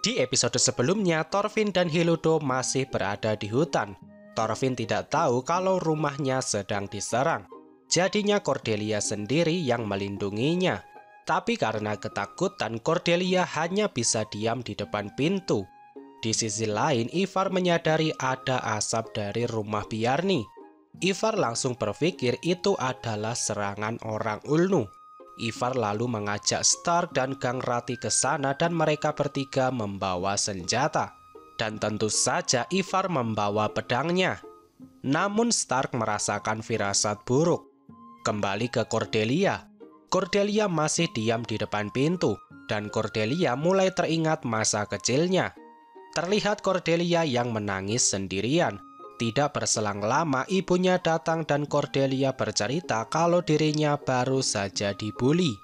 Di episode sebelumnya, Thorfinn dan Hiludo masih berada di hutan. Thorfinn tidak tahu kalau rumahnya sedang diserang. Jadinya Cordelia sendiri yang melindunginya. Tapi karena ketakutan, Cordelia hanya bisa diam di depan pintu. Di sisi lain, Ivar menyadari ada asap dari rumah Bjarni. Ivar langsung berpikir itu adalah serangan orang Ulnu. Ivar lalu mengajak Stark dan Gangrati ke sana dan mereka bertiga membawa senjata. Dan tentu saja Ivar membawa pedangnya. Namun Stark merasakan firasat buruk. Kembali ke Cordelia. Cordelia masih diam di depan pintu dan Cordelia mulai teringat masa kecilnya. Terlihat Cordelia yang menangis sendirian. Tidak berselang lama ibunya datang dan Cordelia bercerita kalau dirinya baru saja dibully.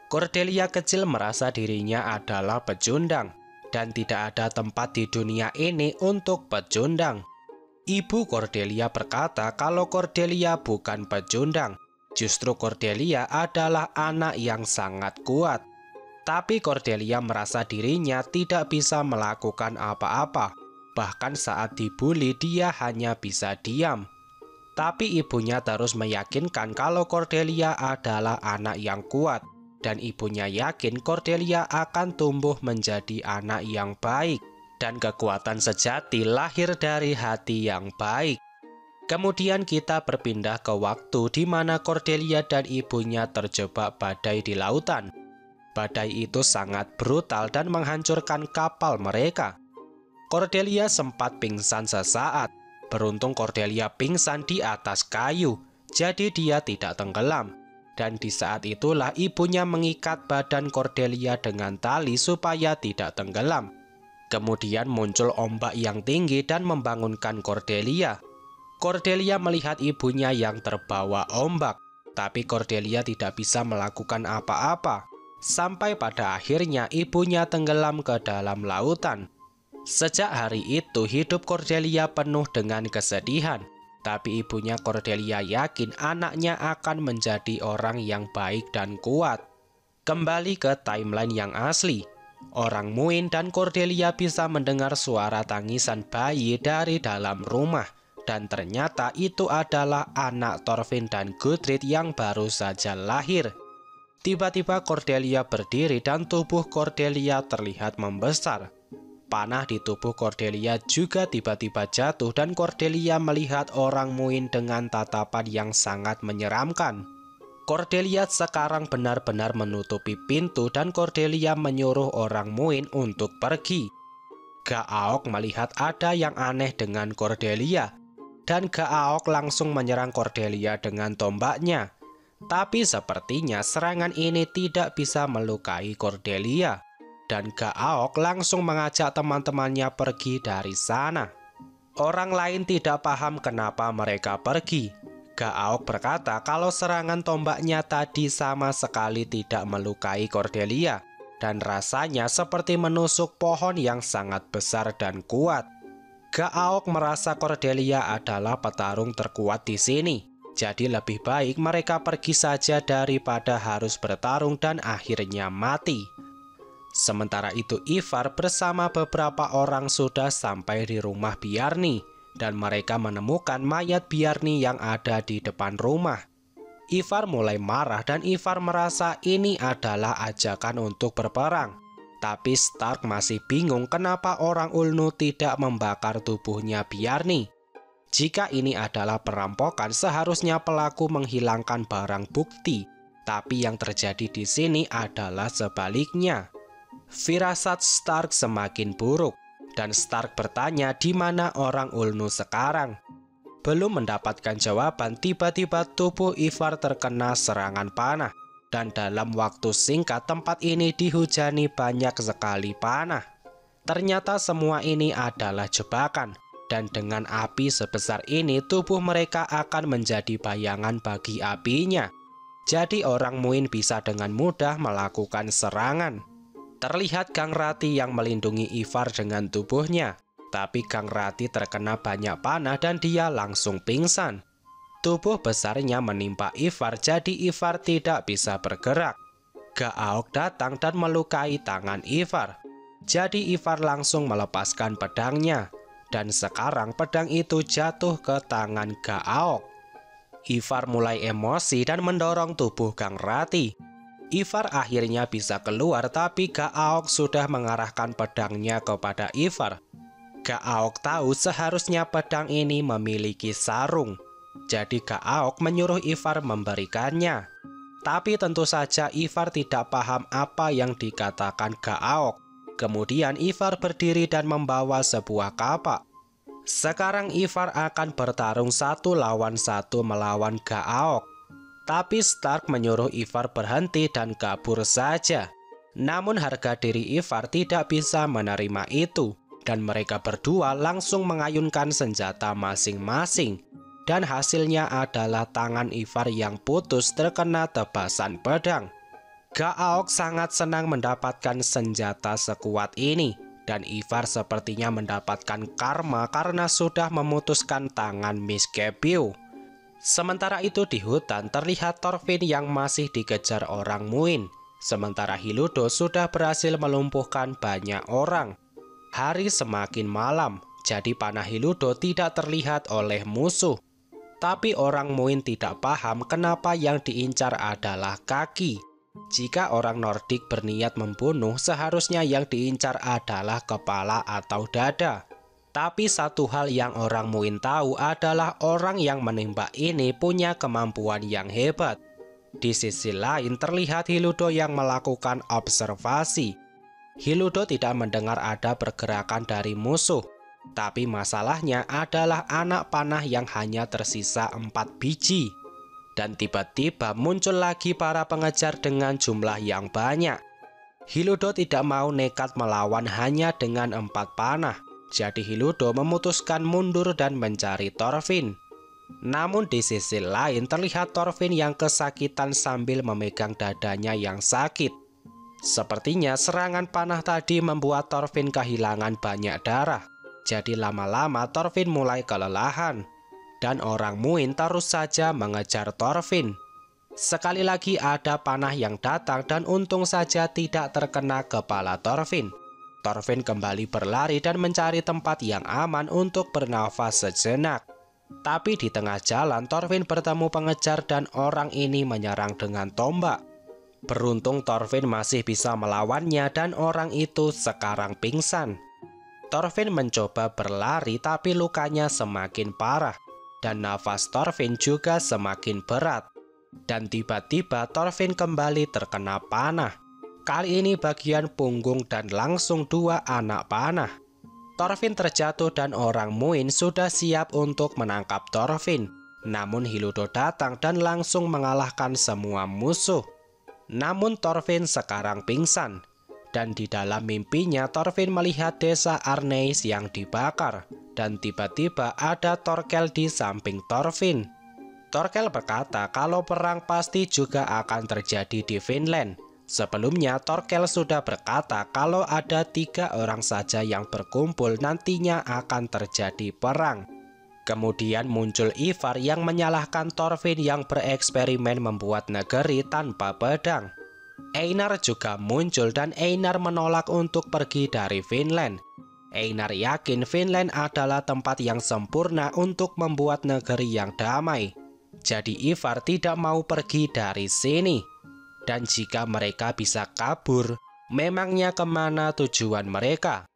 Cordelia kecil merasa dirinya adalah pecundang dan tidak ada tempat di dunia ini untuk pecundang. Ibu Cordelia berkata kalau Cordelia bukan pecundang. Justru Cordelia adalah anak yang sangat kuat. Tapi Cordelia merasa dirinya tidak bisa melakukan apa-apa. Bahkan saat dibully dia hanya bisa diam. Tapi ibunya terus meyakinkan kalau Cordelia adalah anak yang kuat. Dan ibunya yakin Cordelia akan tumbuh menjadi anak yang baik. Dan kekuatan sejati lahir dari hati yang baik. Kemudian kita berpindah ke waktu di mana Cordelia dan ibunya terjebak badai di lautan. Badai itu sangat brutal dan menghancurkan kapal mereka. Cordelia sempat pingsan sesaat. Beruntung Cordelia pingsan di atas kayu, jadi dia tidak tenggelam. Dan di saat itulah ibunya mengikat badan Cordelia dengan tali supaya tidak tenggelam. Kemudian muncul ombak yang tinggi dan membangunkan Cordelia. Cordelia melihat ibunya yang terbawa ombak, tapi Cordelia tidak bisa melakukan apa-apa. Sampai pada akhirnya ibunya tenggelam ke dalam lautan. Sejak hari itu hidup Cordelia penuh dengan kesedihan. Tapi ibunya Cordelia yakin anaknya akan menjadi orang yang baik dan kuat. Kembali ke timeline yang asli. Orang Muin dan Cordelia bisa mendengar suara tangisan bayi dari dalam rumah. Dan ternyata itu adalah anak Thorfinn dan Guthrid yang baru saja lahir. Tiba-tiba Cordelia berdiri dan tubuh Cordelia terlihat membesar. Panah di tubuh Cordelia juga tiba-tiba jatuh dan Cordelia melihat orang Muin dengan tatapan yang sangat menyeramkan. Cordelia sekarang benar-benar menutupi pintu dan Cordelia menyuruh orang Muin untuk pergi. Gaaok melihat ada yang aneh dengan Cordelia dan Gaaok langsung menyerang Cordelia dengan tombaknya. Tapi sepertinya serangan ini tidak bisa melukai Cordelia. Dan Gaaok langsung mengajak teman-temannya pergi dari sana. Orang lain tidak paham kenapa mereka pergi. Gaaok berkata kalau serangan tombaknya tadi sama sekali tidak melukai Cordelia. Dan rasanya seperti menusuk pohon yang sangat besar dan kuat. Gaaok merasa Cordelia adalah petarung terkuat di sini. Jadi lebih baik mereka pergi saja daripada harus bertarung dan akhirnya mati. Sementara itu Ivar bersama beberapa orang sudah sampai di rumah Bjarni dan mereka menemukan mayat Bjarni yang ada di depan rumah. Ivar mulai marah dan Ivar merasa ini adalah ajakan untuk berperang. Tapi Stark masih bingung kenapa orang Ulnu tidak membakar tubuhnya Bjarni. Jika ini adalah perampokan, seharusnya pelaku menghilangkan barang bukti. Tapi yang terjadi di sini adalah sebaliknya. Firasat Stark semakin buruk, dan Stark bertanya di mana orang Ulnu sekarang. Belum mendapatkan jawaban, tiba-tiba tubuh Ivar terkena serangan panah. Dan dalam waktu singkat tempat ini dihujani banyak sekali panah. Ternyata semua ini adalah jebakan. Dan dengan api sebesar ini tubuh mereka akan menjadi bayangan bagi apinya. Jadi orang Muin bisa dengan mudah melakukan serangan. Terlihat Gangrati yang melindungi Ivar dengan tubuhnya. Tapi Gangrati terkena banyak panah dan dia langsung pingsan. Tubuh besarnya menimpa Ivar jadi Ivar tidak bisa bergerak. Gaaok datang dan melukai tangan Ivar. Jadi Ivar langsung melepaskan pedangnya, dan sekarang pedang itu jatuh ke tangan Gaaok. Ivar mulai emosi dan mendorong tubuh Kang Rati. Ivar akhirnya bisa keluar, tapi Gaaok sudah mengarahkan pedangnya kepada Ivar. Gaaok tahu seharusnya pedang ini memiliki sarung. Jadi Gaaok menyuruh Ivar memberikannya. Tapi tentu saja Ivar tidak paham apa yang dikatakan Gaaok. Kemudian Ivar berdiri dan membawa sebuah kapak. Sekarang Ivar akan bertarung 1 lawan 1 melawan Gaaok. Tapi Stark menyuruh Ivar berhenti dan kabur saja. Namun harga diri Ivar tidak bisa menerima itu, dan mereka berdua langsung mengayunkan senjata masing-masing. Dan hasilnya adalah tangan Ivar yang putus terkena tebasan pedang. Gaaok sangat senang mendapatkan senjata sekuat ini, dan Ivar sepertinya mendapatkan karma karena sudah memutuskan tangan Miskebio. Sementara itu di hutan terlihat Thorfinn yang masih dikejar orang Muin. Sementara Hiludo sudah berhasil melumpuhkan banyak orang. Hari semakin malam, jadi panah Hiludo tidak terlihat oleh musuh. Tapi orang Muin tidak paham kenapa yang diincar adalah kaki. Jika orang Nordik berniat membunuh, seharusnya yang diincar adalah kepala atau dada. Tapi satu hal yang orang Muin tahu adalah orang yang menembak ini punya kemampuan yang hebat. Di sisi lain terlihat Hiludo yang melakukan observasi. Hiludo tidak mendengar ada pergerakan dari musuh. Tapi masalahnya adalah anak panah yang hanya tersisa 4 biji. Dan tiba-tiba muncul lagi para pengejar dengan jumlah yang banyak. Hiludo tidak mau nekat melawan hanya dengan 4 panah. Jadi Hiludo memutuskan mundur dan mencari Thorfinn. Namun di sisi lain terlihat Thorfinn yang kesakitan sambil memegang dadanya yang sakit. Sepertinya serangan panah tadi membuat Thorfinn kehilangan banyak darah. Jadi lama-lama Thorfinn mulai kelelahan. Dan orang Muin terus saja mengejar Thorfinn. Sekali lagi ada panah yang datang dan untung saja tidak terkena kepala Thorfinn. Thorfinn kembali berlari dan mencari tempat yang aman untuk bernafas sejenak. Tapi di tengah jalan Thorfinn bertemu pengejar dan orang ini menyerang dengan tombak. Beruntung Thorfinn masih bisa melawannya dan orang itu sekarang pingsan. Thorfinn mencoba berlari tapi lukanya semakin parah. Dan nafas Thorfinn juga semakin berat. Dan tiba-tiba Thorfinn kembali terkena panah. Kali ini bagian punggung dan langsung 2 anak panah. Thorfinn terjatuh dan orang Muin sudah siap untuk menangkap Thorfinn. Namun Hiludo datang dan langsung mengalahkan semua musuh. Namun Thorfinn sekarang pingsan. Dan di dalam mimpinya Thorfinn melihat desa Arneis yang dibakar. Dan tiba-tiba ada Thorkel di samping Thorfinn. Thorkel berkata kalau perang pasti juga akan terjadi di Vinland. Sebelumnya Thorkel sudah berkata kalau ada 3 orang saja yang berkumpul nantinya akan terjadi perang. Kemudian muncul Ivar yang menyalahkan Thorfinn yang bereksperimen membuat negeri tanpa pedang. Einar juga muncul dan Einar menolak untuk pergi dari Vinland. Einar yakin Vinland adalah tempat yang sempurna untuk membuat negeri yang damai. Jadi Ivar tidak mau pergi dari sini. Dan jika mereka bisa kabur, memangnya kemana tujuan mereka?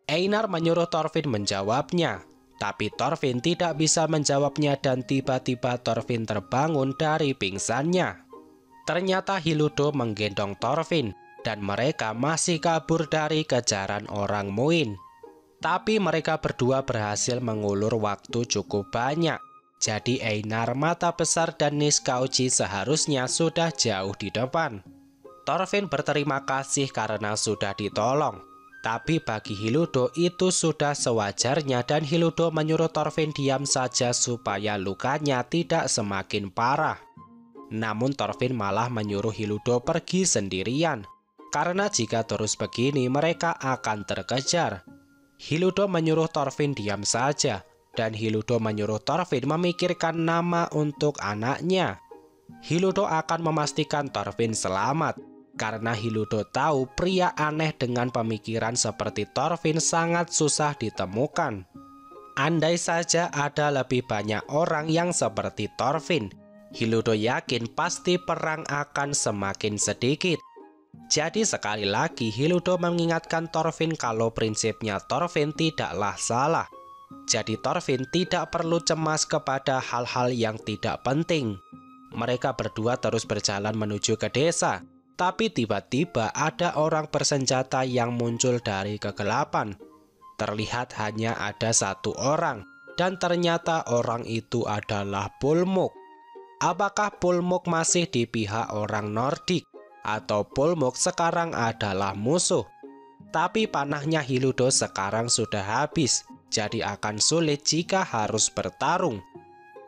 Einar menyuruh Thorfinn menjawabnya. Tapi Thorfinn tidak bisa menjawabnya dan tiba-tiba Thorfinn terbangun dari pingsannya. Ternyata Hiludo menggendong Thorfinn dan mereka masih kabur dari kejaran orang Muin. Tapi mereka berdua berhasil mengulur waktu cukup banyak. Jadi Einar, Mata Besar, dan Niskauji seharusnya sudah jauh di depan. Thorfinn berterima kasih karena sudah ditolong. Tapi bagi Hiludo itu sudah sewajarnya dan Hiludo menyuruh Thorfinn diam saja supaya lukanya tidak semakin parah. Namun Thorfinn malah menyuruh Hiludo pergi sendirian. Karena jika terus begini mereka akan terkejar. Hiludo menyuruh Thorfinn diam saja. Dan Hiludo menyuruh Thorfinn memikirkan nama untuk anaknya. Hiludo akan memastikan Thorfinn selamat. karena Hiludo tahu pria aneh dengan pemikiran seperti Thorfinn sangat susah ditemukan. Andai saja ada lebih banyak orang yang seperti Thorfinn, Hiludo yakin pasti perang akan semakin sedikit. Jadi sekali lagi Hiludo mengingatkan Thorfinn kalau prinsipnya Thorfinn tidaklah salah. Jadi Thorfinn tidak perlu cemas kepada hal-hal yang tidak penting. Mereka berdua terus berjalan menuju ke desa. Tapi tiba-tiba ada orang bersenjata yang muncul dari kegelapan. Terlihat hanya ada satu orang, dan ternyata orang itu adalah Pulmuk. Apakah Pulmuk masih di pihak orang Nordik? Atau Pulmuk sekarang adalah musuh? Tapi panahnya Hiludo sekarang sudah habis, jadi akan sulit jika harus bertarung.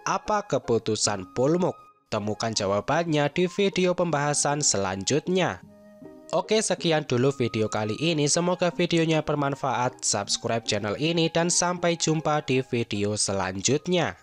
Apa keputusan Pulmuk? Temukan jawabannya di video pembahasan selanjutnya. Oke, sekian dulu video kali ini. Semoga videonya bermanfaat. Subscribe channel ini dan sampai jumpa di video selanjutnya.